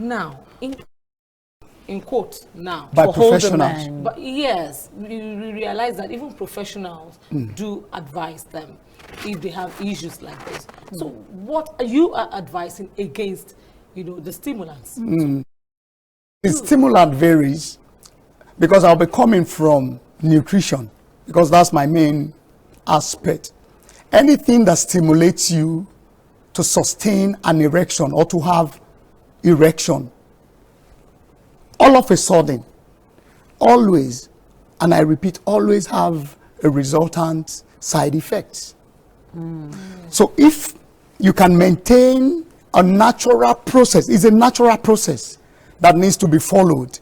Now, in quote, now. By professionals. But yes, we realize that even professionals do advise them if they have issues like this. So what you are advising against, the stimulants? The stimulant varies because I'll be coming from nutrition because that's my main aspect. Anything that stimulates you to sustain an erection or to have erection, all of a sudden, always, and I repeat, always have a resultant side effects. So if you can maintain a natural process, it's a natural process that needs to be followed.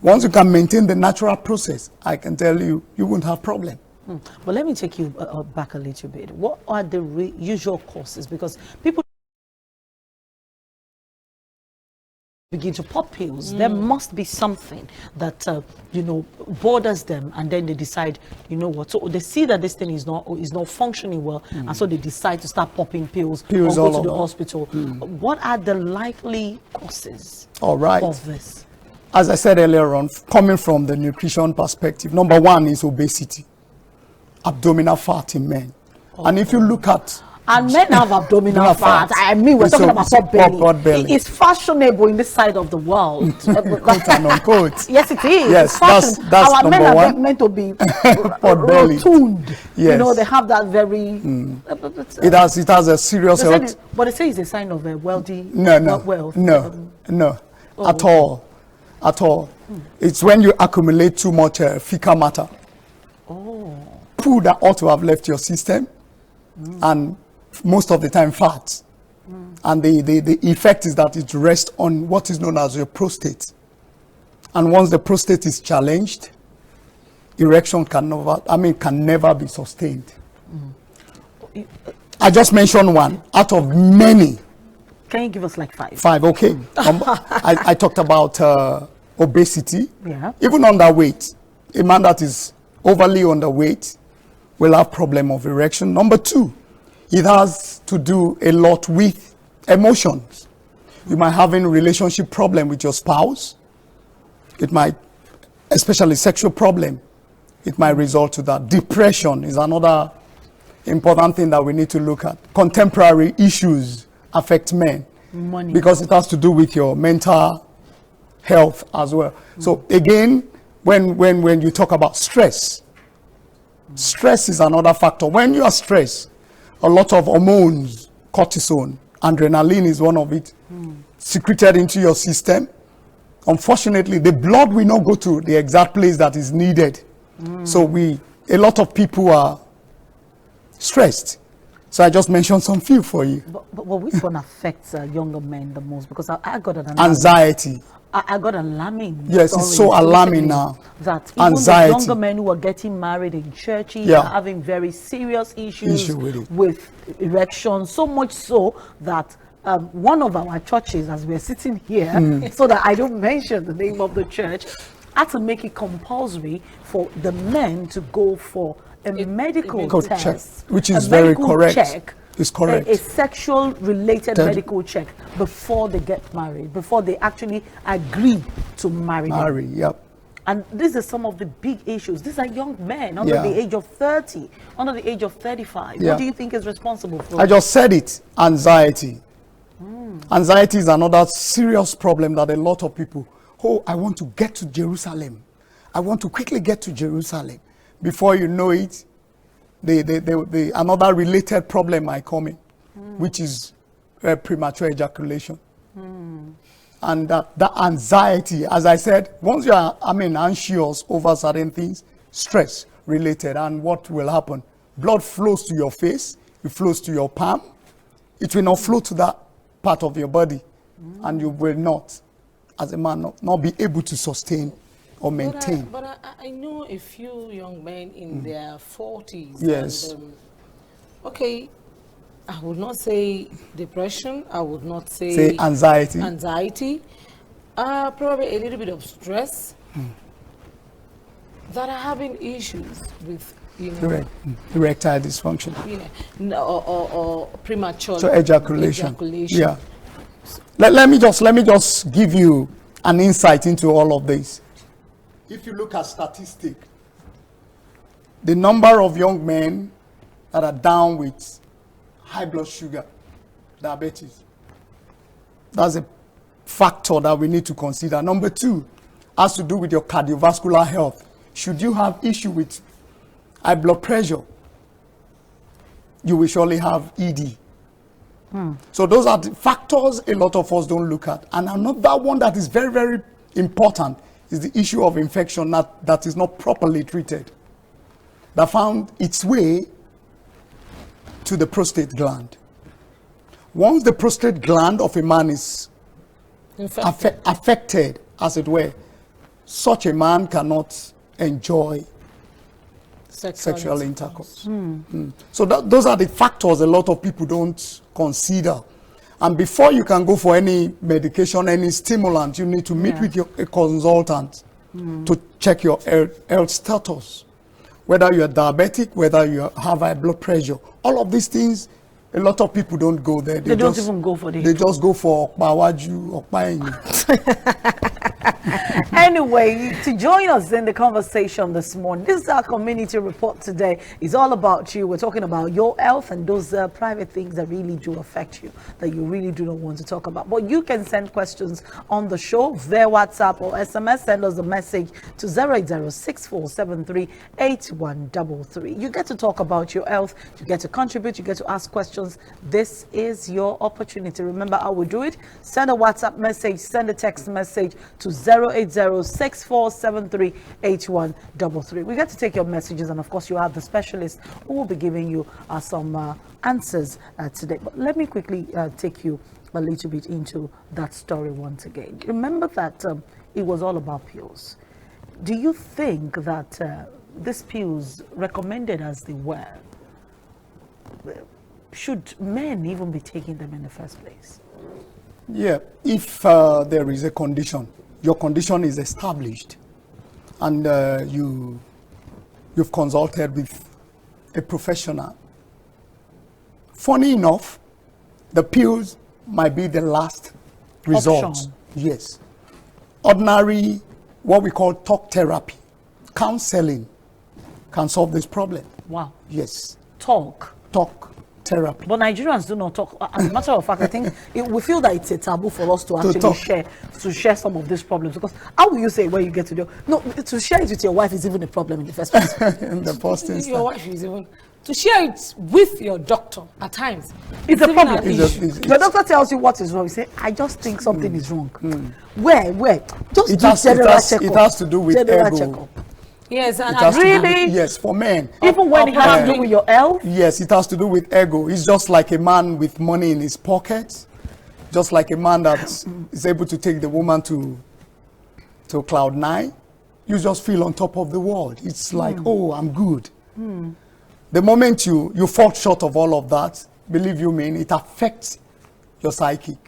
Once you can maintain the natural process, I can tell you, you won't have problem. But let me take you back a little bit. What are the usual causes? Because people begin to pop pills, there must be something that bothers them, and then they decide, what? So they see that this thing is not functioning well, and so they decide to start popping pills or go to the hospital. What are the likely causes of this? As I said earlier on, coming from the nutrition perspective, number one is obesity, abdominal fat in men. And if you look at and men have abdominal fat. I mean, we're talking about pot belly. It's fashionable in this side of the world. Quote and unquote. Yes, it is. Yes, that's our men number are one. meant to be rotund. Yes. They have that very. It has a serious health. But they say it's a sign of a wealthy. Wealth. No, at all. It's when you accumulate too much fecal matter. Food that ought to have left your system, and most of the time fat. And the effect is that it rests on what is known as your prostate. And once the prostate is challenged, erection can never be sustained. I just mentioned one out of many. Can you give us like five? Five, okay. I talked about obesity. Yeah. Even underweight. A man that is overly underweight will have problem of erection. Number two, it has to do a lot with emotions. You might have a relationship problem with your spouse. It might, especially sexual problem, it might result to that. Depression is another important thing that we need to look at. Contemporary issues affect men. Money. Because it has to do with your mental health as well. So again, when you talk about stress, stress is another factor. When you are stressed, a lot of hormones, cortisol, adrenaline is one of it, secreted into your system. Unfortunately, the blood will not go to the exact place that is needed. So a lot of people are stressed. So I just mentioned some few for you. But which one affects younger men the most? Because I got an anxiety. I got alarming. Yes, it's so alarming now. That even the younger men who are getting married in churches are having very serious issues with erection. So much so that one of our churches, as we're sitting here, so that I don't mention the name of the church, had to make it compulsory for the men to go for a medical test, check, which is very correct. Check, is correct. A sexual related medical check before they get married, before they actually agree to marry. Yep. And these are some of the big issues. These are young men under the age of 30, under the age of 35. What do you think is responsible for I just said it, anxiety. Anxiety is another serious problem that a lot of people, I want to get to Jerusalem. I want to quickly get to Jerusalem. Before you know it, another related problem might come in, which is premature ejaculation. And that anxiety, as I said, once you are, anxious over certain things, stress related, and what will happen? Blood flows to your face, it flows to your palm. It will not flow to that part of your body, and you will not, as a man, not be able to sustain or maintain. But I know a few young men in their 40s. Yes. And, I would not say depression. I would not say anxiety. Probably a little bit of stress. That are having issues with, erectile dysfunction. Yeah. Or premature ejaculation. Yeah. Let me just give you an insight into all of this. If you look at statistics, the number of young men that are down with high blood sugar, diabetes, that's a factor that we need to consider. Number two has to do with your cardiovascular health. Should you have issue with high blood pressure, you will surely have ED. So those are the factors a lot of us don't look at. And another one that is very, very important is the issue of infection that is not properly treated, that found its way to the prostate gland. Once the prostate gland of a man is affected, as it were, such a man cannot enjoy sexual intercourse. So those are the factors a lot of people don't consider. And before you can go for any medication, any stimulant, you need to meet with a consultant to check your health status, whether you are diabetic, whether you have high blood pressure. All of these things, a lot of people don't go there. They don't even go for this. They just go for Okpawaju, Okpaenyi. Anyway, to join us in the conversation this morning, this is our community report today. It's all about you. We're talking about your health and those private things that really do affect you, that you really do not want to talk about. But you can send questions on the show via WhatsApp or SMS. Send us a message to 08064738133. You get to talk about your health. You get to contribute. You get to ask questions. This is your opportunity. Remember how we do it. Send a WhatsApp message. Send a text message to 08064738133. We get to take your messages, and of course you have the specialist who will be giving you some answers today. But let me quickly take you a little bit into that story once again. Remember that it was all about pills. Do you think that these pills, recommended as they were, should men even be taking them in the first place? Yeah, if there is a condition, your condition is established, and you've consulted with a professional. Funny enough, the pills might be the last resort. Option. Yes. Ordinary, what we call talk therapy, counseling can solve this problem. Wow. Yes. Talk Therapy. But Nigerians do not talk. As a matter of fact, I think we feel that it's a taboo for us to actually share some of these problems. Because how will you say when you get to to share it with your wife is even a problem in the first place. In the first instance. Your wife is even to share it with your doctor at times. It's a problem. The doctor tells you what is wrong. You say, I just think something is wrong. Where? Just do general checkup. It has to do with general ego. checkup. Yes, and really? Yes, for men. Even when it has to do with your health? Yes, it has to do with ego. It's just like a man with money in his pocket, just like a man that is able to take the woman to cloud 9. You just feel on top of the world. It's like, oh, I'm good. The moment you fall short of all of that, believe you me, it affects your psychic.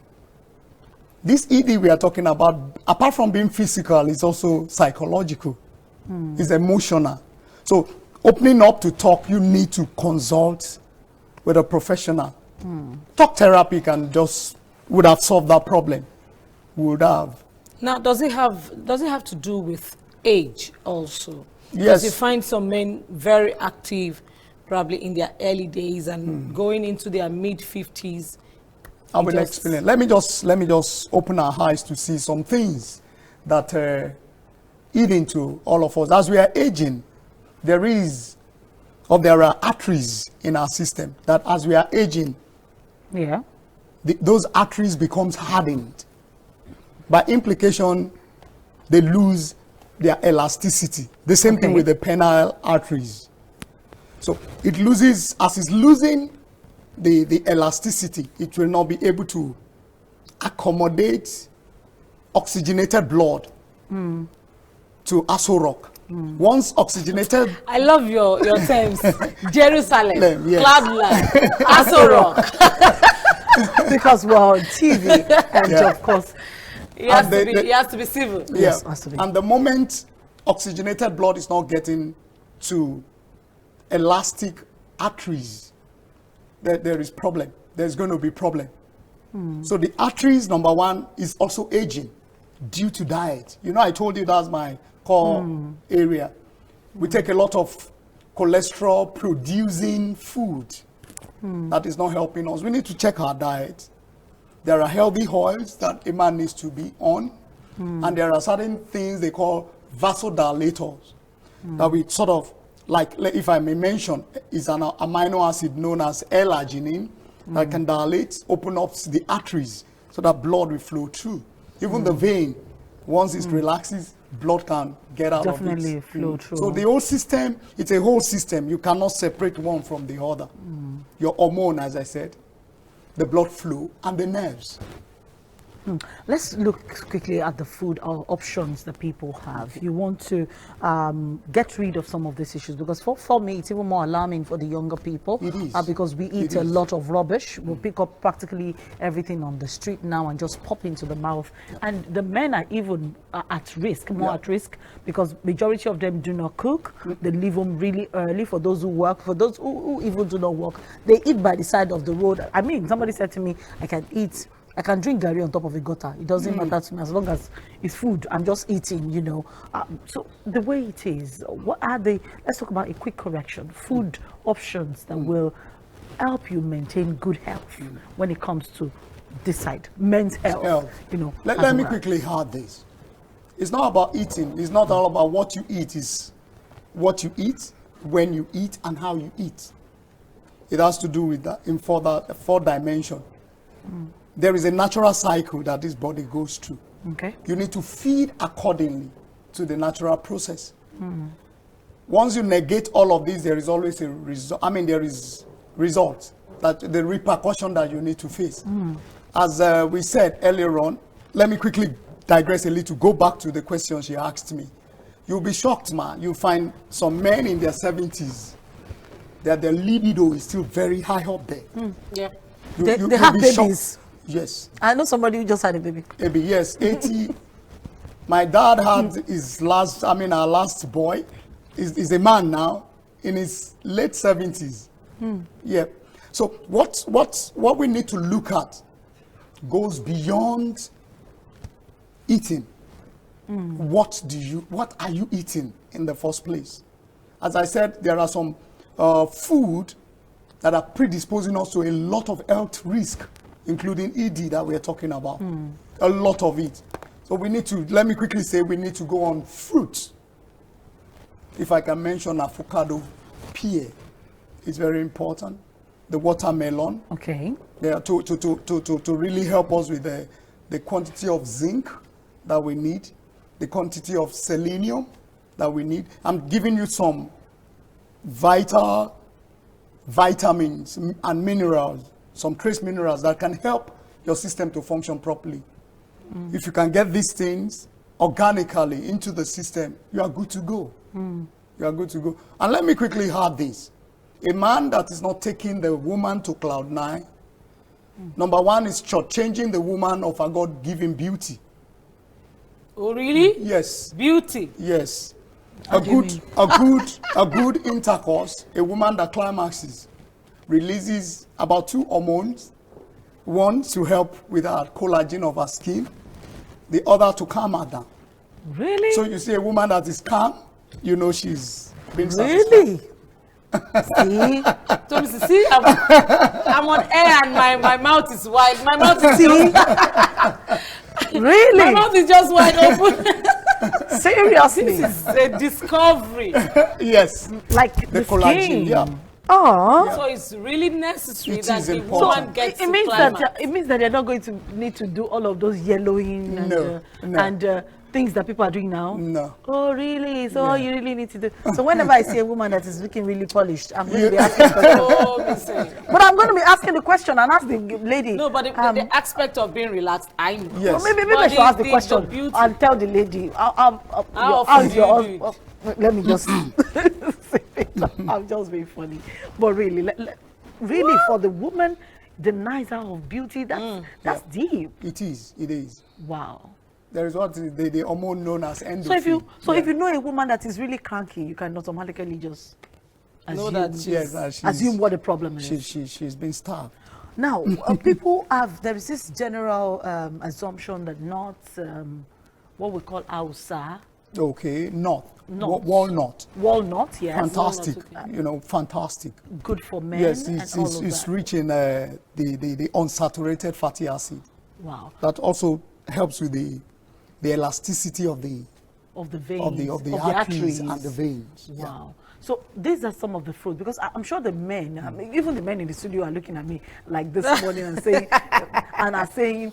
This ED we are talking about, apart from being physical, is also psychological. It's emotional. So opening up to talk, you need to consult with a professional. Talk therapy would have solved that problem. Would have. Now, does it have to do with age also? Yes. Because you find some men very active, probably in their early days and going into their mid-50s. I will explain. Let me just open our eyes to see some things that eat into all of us. As we are aging, there are arteries in our system that as we are aging, those arteries becomes hardened. By implication, they lose their elasticity. The same thing with the penile arteries. So it loses, as it's losing the elasticity, it will not be able to accommodate oxygenated blood to Aso Rock. Once oxygenated... I love your terms. Jerusalem, Yes. Cloudland, Aso Rock. Because we're on TV, and of course... It has to be civil. Yeah. Yes, has to be. And the moment oxygenated blood is not getting to elastic arteries, there is problem. There's going to be problem. So the arteries, number one, is also aging due to diet. You know, I told you that's my core area. We take a lot of cholesterol producing food that is not helping us. We need to check our diet. There are healthy oils that a man needs to be on, and there are certain things they call vasodilators that we sort of, like, if I may mention, is an amino acid known as L-arginine that can dilate, open up the arteries so that blood will flow through. Even the vein, once it relaxes, blood can get out of it. Definitely flow through. So the whole system, it's a whole system. You cannot separate one from the other. Your hormone, as I said, the blood flow, and the nerves. Let's look quickly at the food options that people have. You want to get rid of some of these issues, because for me it's even more alarming for the younger people. It is. Because we eat a lot of rubbish. We'll pick up practically everything on the street now and just pop into the mouth. And the men are even at risk, more at risk, because majority of them do not cook. They leave home really early. For those who work, for those who even do not work, they eat by the side of the road. I mean, somebody said to me, I can drink Gary on top of a gutter. It doesn't matter to me as long as it's food. I'm just eating, you know. So the way it is, what are they? Let's talk about a quick correction. Food options that will help you maintain good health when it comes to this side, men's health. You know. Let me quickly add this. It's not about eating. It's not all about what you eat. It's what you eat, when you eat, and how you eat. It has to do with that in four dimension. There is a natural cycle that this body goes through. Okay. You need to feed accordingly to the natural process. Once you negate all of this, there is always a result. I mean, there is results, that the repercussion that you need to face. As we said earlier on, let me quickly digress a little, go back to the question she asked me. You'll be shocked, man. You'll find some men in their 70s that their libido is still very high up there. Yeah. They have babies. Shocked. Yes. I know somebody who just had a baby. Baby, yes, 80. My dad had our last boy. Is a man now in his late 70s. Yeah. So what we need to look at goes beyond eating. What are you eating in the first place? As I said, there are some food that are predisposing us to a lot of health risk, including ED that we're talking about. A lot of it. So we need to, let me quickly say, we need to go on fruits. If I can mention avocado, pear, it's very important. The watermelon. Okay. They are to really help us with the quantity of zinc that we need, the quantity of selenium that we need. I'm giving you some vitamins and minerals, some trace minerals that can help your system to function properly. If you can get these things organically into the system, you are good to go. You are good to go. And let me quickly add this. A man that is not taking the woman to cloud 9, number one, is shortchanging the woman of her God-given beauty. Oh, really? Yes. Beauty. Yes. A good intercourse, a woman that climaxes, releases about 2 hormones. One to help with her collagen of her skin, the other to calm her down. Really? So you see a woman that is calm, you know she's been really. See, Tomisin, see, I'm on air and my mouth is wide. My mouth is really. My mouth is just wide open. Seriously, this is a discovery. Yes, like the collagen. Yeah. Oh, so it's really necessary It that is the important. woman gets it to means climax. that it means that they're not going to need to do all of those yellowing and things that people are doing now. No. Oh, really? So all you really need to do. So whenever I see a woman that is looking really polished, I'm going to be asking the question. But I'm going to be asking the question and ask the lady. No, but the aspect of being relaxed, I know. Yes. Well, maybe I should ask the question and tell the lady. How's your let me just say it. I'm just being funny. But really, really for the woman, the nice hour of beauty, that's deep. It is. Wow. There is what the hormone known as endorphin. So if you know a woman that is really cranky, you can automatically just assume, know that assume what the problem is. She's been starved. Now, people there is this general assumption that nuts, what we call ausa. Okay, walnut. Walnut, yes. Fantastic, walnut, okay. you know, fantastic. Good for men. Yes, it's rich in the unsaturated fatty acid. Wow. That also helps with the elasticity of the veins, of the arteries and the veins. Wow. Yeah. So these are some of the fruits, because I'm sure the men, I mean, even the men in the studio are looking at me like this morning and saying,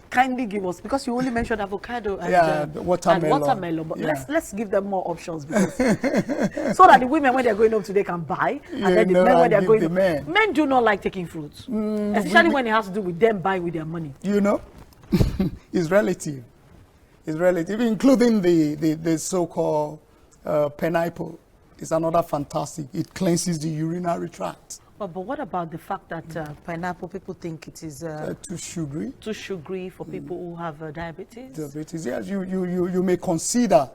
kindly give us, because you only mentioned avocado and, watermelon. But let's give them more options, because so that the women, when they're going home today, can buy, and then the men, when they're going home, men do not like taking fruits, especially when it has to do with them buying with their money. You know, it's relative. It's relative, including the so-called pineapple. It's another fantastic. It cleanses the urinary tract. But what about the fact that pineapple, people think it is too sugary? Too sugary for people who have diabetes? Diabetes, yes. You may consider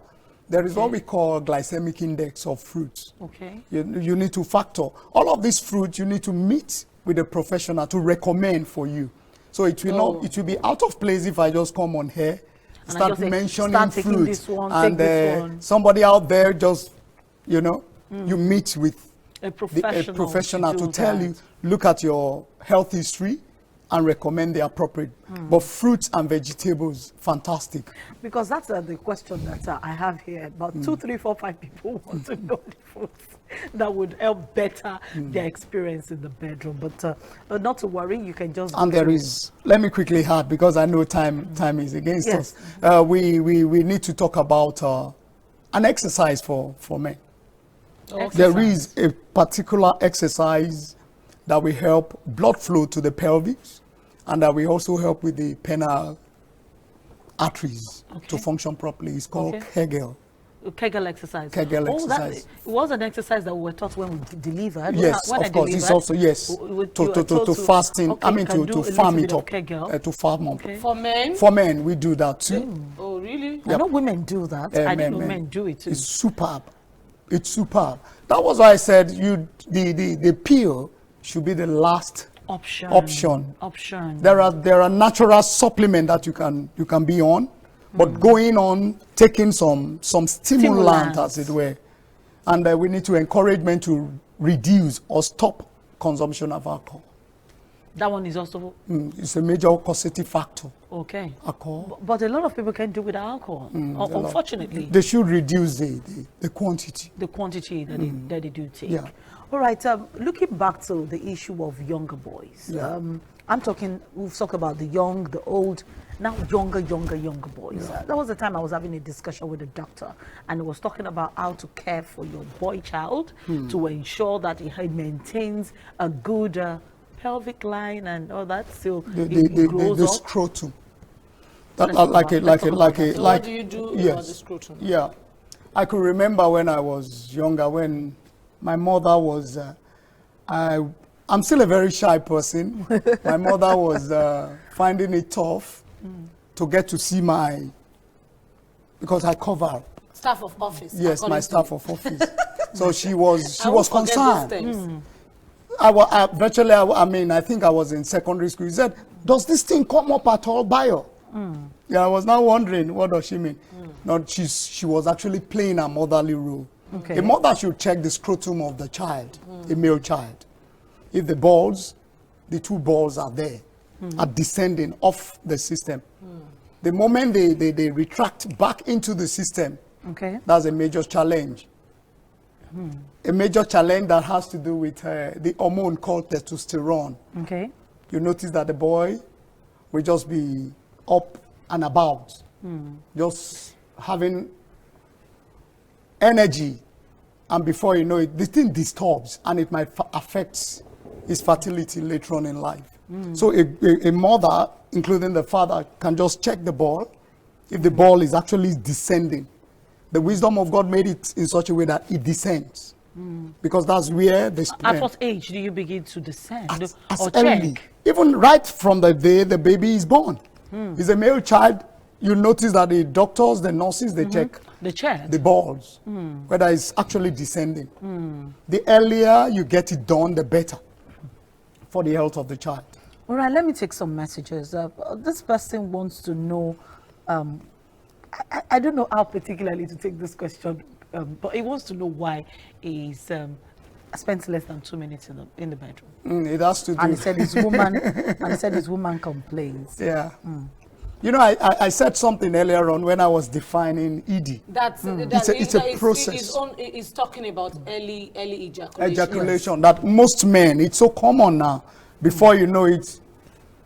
there is what we call glycemic index of fruits. Okay. You need to factor. All of these fruits you need to meet with a professional to recommend for you. So it will not. It will be out of place if I just come on here, start mentioning fruits, and somebody out there just, you know, you meet with a professional to tell you, look at your health history and recommend the appropriate. But fruits and vegetables, fantastic. Because that's the question that I have here. About 2, 3, 4, 5 people want to know the fruits that would help better their experience in the bedroom. But not to worry, you can just... And there is, let me quickly add, because I know time is against us. We need to talk about an exercise for men. There is a particular exercise that will help blood flow to the pelvis, and that will also help with the penile arteries to function properly. It's called Kegel. Kegel exercise. Kegel exercise. It was an exercise that we were taught when we delivered. Yes, of course. It's also, to fasting. I mean, to farm it up. To farm up. For men? For men, we do that too. Oh, really? I know women do that. I know men do it too. It's superb. It's superb. That was why I said the pill should be the last option. There are natural supplements that you can be on, but going on taking some stimulant, as it were, and we need to encourage men to reduce or stop consumption of alcohol. That one is also... it's a major causative factor. Okay. Alcohol. But a lot of people can do without alcohol, unfortunately. They should reduce the quantity. The quantity that they do take. Yeah. All right, looking back to the issue of younger boys. Yeah. We've talked about the young, the old, now younger boys. Yeah. That was the time I was having a discussion with a doctor, and he was talking about how to care for your boy child to ensure that he maintains a good pelvic line and all that, so the scrotum. What do you do about the scrotum? Yeah, I could remember when I was younger, when my mother was. I'm still a very shy person. My mother was finding it tough to get to see because I cover staff of office. Yes, my staff of office. So she was concerned. I think I was in secondary school. He said, does this thing come up at all, Bayo? Yeah, I was now wondering, what does she mean? No, she was actually playing a motherly role. Okay. A mother should check the scrotum of the child, a male child. If the two balls are there, are descending off the system. The moment they retract back into the system, that's a major challenge. A major challenge that has to do with the hormone called testosterone. Okay. You notice that the boy will just be up and about, just having energy, and before you know it, the thing disturbs, and it might affect his fertility later on in life. So a mother, including the father, can just check the ball. If the ball is actually descending, the wisdom of God made it in such a way that it descends. Because that's where the At what age do you begin to descend or early, check? even right from the day the baby is born. It's a male child. You notice that the doctors, the nurses, they check the balls, whether it's actually descending. The earlier you get it done, the better for the health of the child. All right, let me take some messages. This person wants to know, I don't know how particularly to take this question, but he wants to know why he's spent less than 2 minutes in the bedroom. It has to do. And he said his woman complains. Yeah. You know, I said something earlier on when I was defining ED. It's a process. It's talking about early ejaculation. Ejaculation, that most men, it's so common now. Before you know it,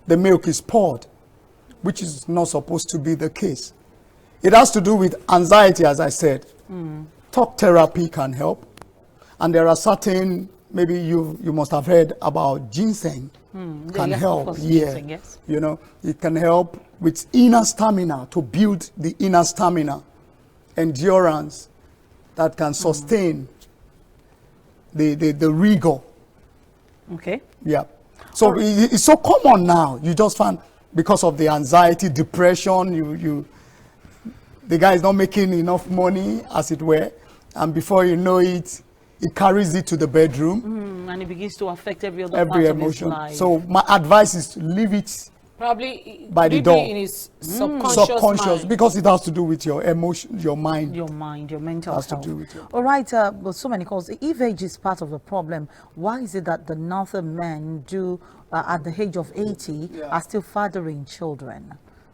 the milk is poured, which is not supposed to be the case. It has to do with anxiety, as I said. Talk therapy can help. And there are certain, maybe you must have heard about ginseng. Can help. Ginseng, yes. You know, it can help with inner stamina, to build the inner stamina, endurance that can sustain the rigor. Okay. Yeah. So it's so common now. You just find, because of the anxiety, depression, the guy is not making enough money, as it were, and before you know it, it carries it to the bedroom. And it begins to affect every other part emotion. of his life. So my advice is to leave it probably by the door. In his subconscious mind. Because it has to do with your emotion, your mind. Your mind, your mental health. Has to do with it. All right, but so many calls. If age is part of the problem, why is it that the northern men do, at the age of 80, are still fathering children?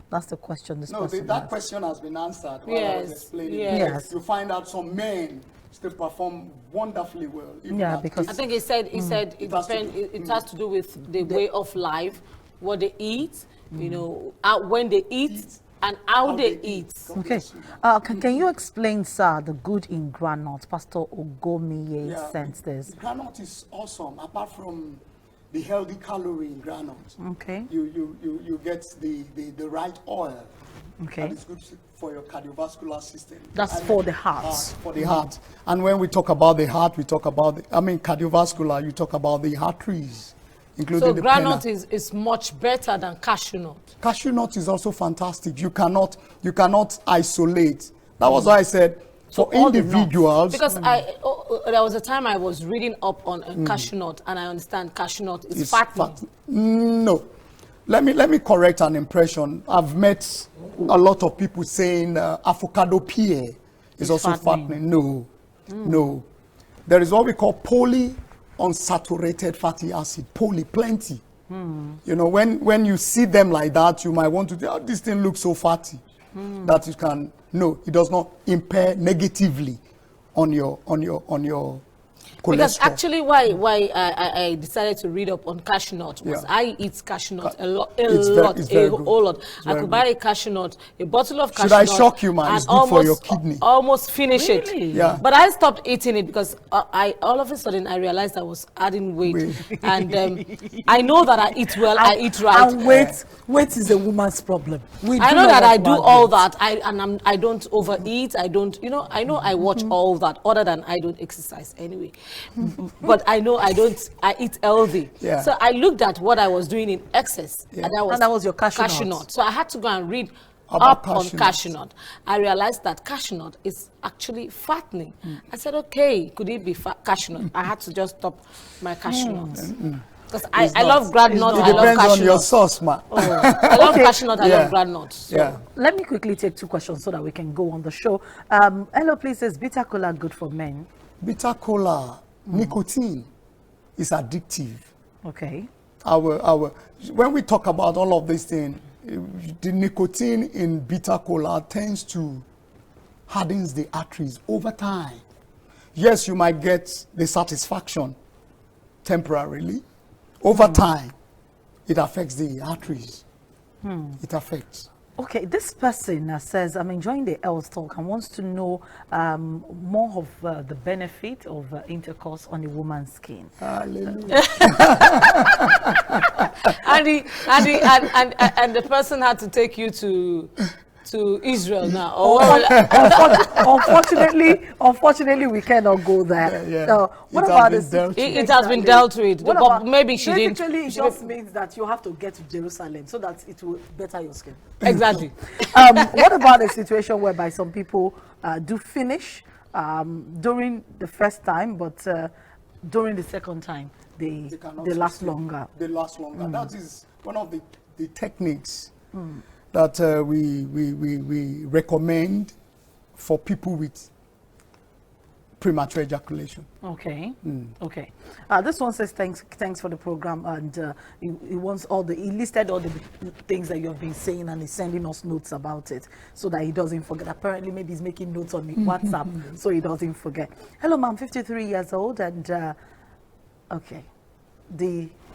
That's the question this person that has. question has been answered while I was explaining. Yes. You find out some men still perform wonderfully well. Yeah, because I think he said it has to do with the way of life, what they eat, you know, when they eat and how they eat. Okay. Can you explain, sir, the good in granite? Pastor Ogomiye sent this. Granite is awesome. Apart from the healthy calorie in granite, okay, you get the right oil. Okay. That is good for your cardiovascular system. That's for the heart. For the heart. And when we talk about the heart, we talk about cardiovascular, you talk about the arteries, including the granite is much better than cashew nut. Cashew nut is also fantastic. You cannot isolate. That was why I said, for individuals. Because there was a time I was reading up on cashew nut, and I understand cashew nut is fattening. No. Let me correct an impression. I've met a lot of people saying avocado pear is also fattening. No. There is what we call polyunsaturated fatty acid. Plenty. You know, when you see them like that, you might want to say, this thing looks so fatty. That you can, no, it does not impair negatively on your because actually why I decided to read up on cashew nut was I eat cashew nut a whole lot. I could buy a cashew nut, a bottle of cashew nut. Should I shock you, man? It's good for your kidney. Almost finish it. Yeah. But I stopped eating it because all of a sudden I realized I was adding weight. And I know that I eat well, I eat right. And weight is a woman's problem. I know that I do all that. I don't overeat. I know I watch all that, other than I don't exercise anyway. But I know I eat healthy. Yeah. So I looked at what I was doing in excess, and that was your cashew nut. So I had to go and read up on cashew nut. I realized that cashew nut is actually fattening. I said, okay, could it be cashew nut? I had to just stop my cashew nuts. Because I love groundnut. It depends on your sauce, man. I love cashew nut. I love groundnut. So. Yeah. Let me quickly take 2 questions so that we can go on the show. Hello, please. Is bitter cola good for men? Bitter cola, nicotine is addictive. Okay. When we talk about all of these things, the nicotine in bitter cola tends to hardens the arteries over time. Yes, you might get the satisfaction temporarily. Over time, it affects the arteries. It affects. Okay, this person says, I'm enjoying the health talk and wants to know more of the benefit of intercourse on a woman's skin. Hallelujah. and the person had to take you to Israel now. Unfortunately, we cannot go there. Yeah. So what about this? It has been dealt with. But maybe she didn't. Basically, it just means that you have to get to Jerusalem so that it will better your skin. Exactly. What about a situation whereby some people do finish during the first time, but during the second time they last longer? They last longer. the techniques that we recommend for people with premature ejaculation. Okay. Okay. This one says thanks for the program, and he wants he listed all the things that you have been saying, and he's sending us notes about it so that he doesn't forget. Apparently, maybe he's making notes on WhatsApp so he doesn't forget. Hello, ma'am, 53 years old, and okay,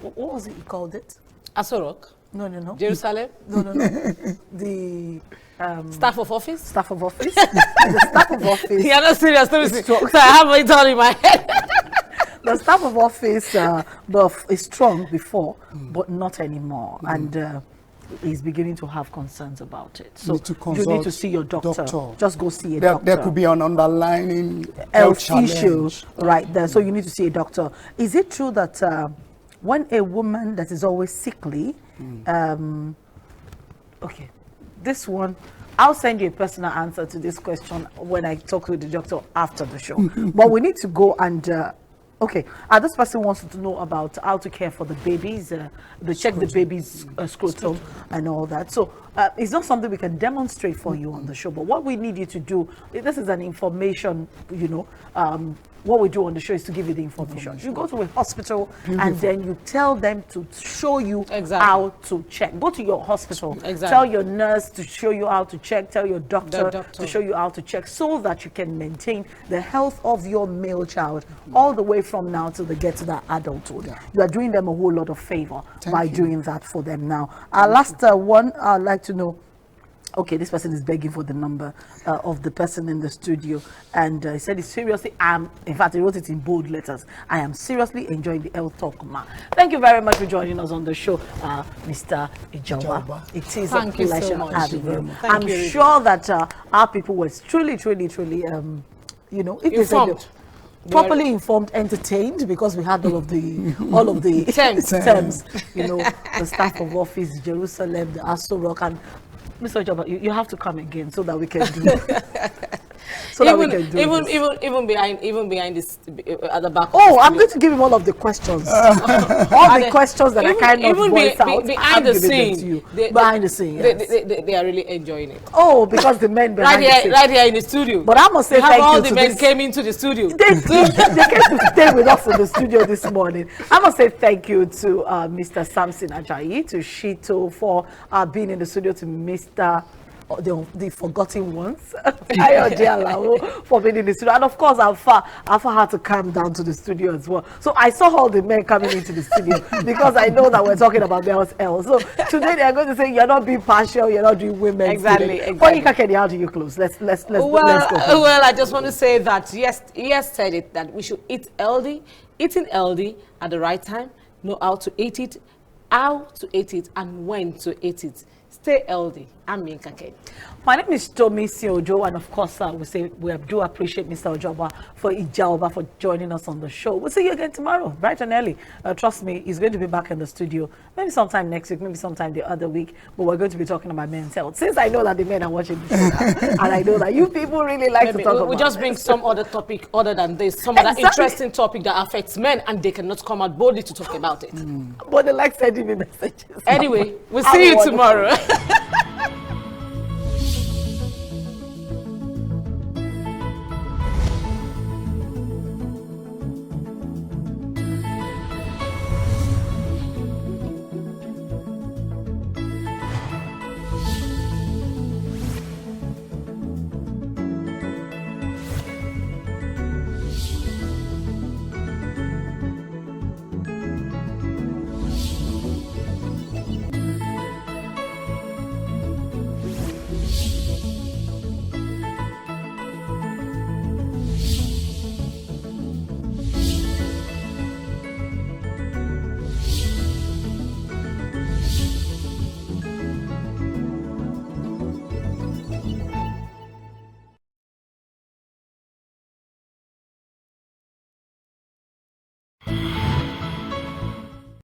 what was it you called it? Asorok. No. Jerusalem. No. The staff of office. Staff of office. The staff of office. You're not serious. So I have it all in my head. The staff of office is strong before, but not anymore, and he's beginning to have concerns about it. So you need to see your doctor. Just go see a doctor. There could be an underlying health issue right there. So you need to see a doctor. Is it true that when a woman that is always sickly, okay, this one, I'll send you a personal answer to this question when I talk with the doctor after the show. But we need to go and okay, this person wants to know about how to care for the babies, check the baby's scrotum and all that. So it's not something we can demonstrate for you on the show, but what we need you to do, this is an information, what we do on the show is to give you the information. You go to a hospital and then you tell them to show you how to check. Go to your hospital, tell your nurse to show you how to check, tell your doctor to show you how to check, so that you can maintain the health of your male child all the way from now till they get to that adulthood. You are doing them a whole lot of favor by doing that for them now. Last one, I'd like to know, okay, this person is begging for the number of the person in the studio, and he said, in fact, he wrote it in bold letters, I am seriously enjoying the health talk, ma. Thank you very much for joining us on the show, Mr. Ijoba. It is a pleasure having you. I'm sure that our people were truly, if they said properly informed, entertained, because we had all of the terms, the staff of office, Jerusalem, the Asorok, and Mr. Ojoba, you have to come again so that we can do even behind this at the back. Oh, I'm going to give him all of the questions. All the questions that I cannot voice out. Behind the scene. Behind the scene, yes. They are really enjoying it. Oh, because the men behind the scene. Right here in the studio. But I must say thank you. All the men came into the studio. They came to stay with us in the studio this morning. I must say thank you to Mr. Samson Ajayi, to Shito for being in the studio, to Mr. The forgotten ones, for being in the studio, and of course Alpha had to come down to the studio as well. So I saw all the men coming into the studio because I know that we're talking about males L. So today they are going to say you're not being partial, you're not doing women. Exactly. How do you close? Let's go. Well, I just want to say that yes, said it, that we should eat healthy, eating healthy at the right time, know how to eat it, and when to eat it. Stay healthy. I'm Minkake. My name is Tomisin, and of course, we do appreciate Mr. Ojoba for joining us on the show. We'll see you again tomorrow, bright and early. Trust me, he's going to be back in the studio, maybe sometime next week, maybe sometime the other week, but we're going to be talking about men's health. Since I know that the men are watching the show, and I know that you people really like to talk about it. We just bring some other topic other than this, some other interesting topic that affects men, and they cannot come out boldly to talk about it. But they like sending me messages. Anyway, we'll see you tomorrow.